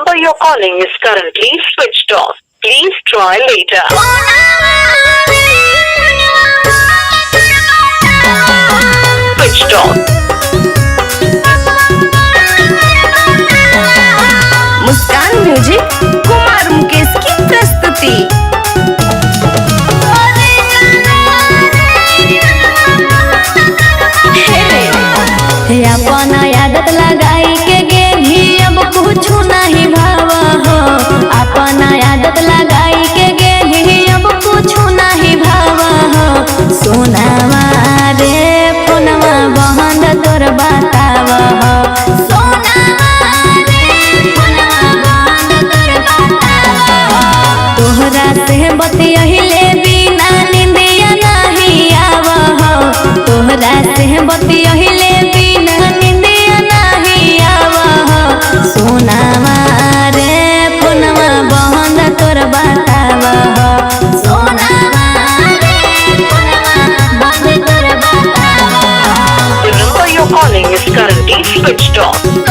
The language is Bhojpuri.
number you're calling is currently switched off. Please try later. Switched off. Muskan music Kumar Mukesh की प्रस्तुति। अपन आदत लगाई के गेली अब कुछ नहीं भावा हो। अपन आदत लगाई के गेली अब कुछ नहीं भावा हो। सोनावा रे फोनवा बहन तोर बतावा हो। सोनावा रे फोनवा बहन तोर बतावा हो। तोहरा से बतियहिले बिना निंदिया नहीं आवा हो। तोहरा से बतियहिले सोनावा रे फोनवा बहन तोर बतावा हो। सोनावा रे फोनवा बहन तोर बतावा हो। The number you're calling is currently switched off.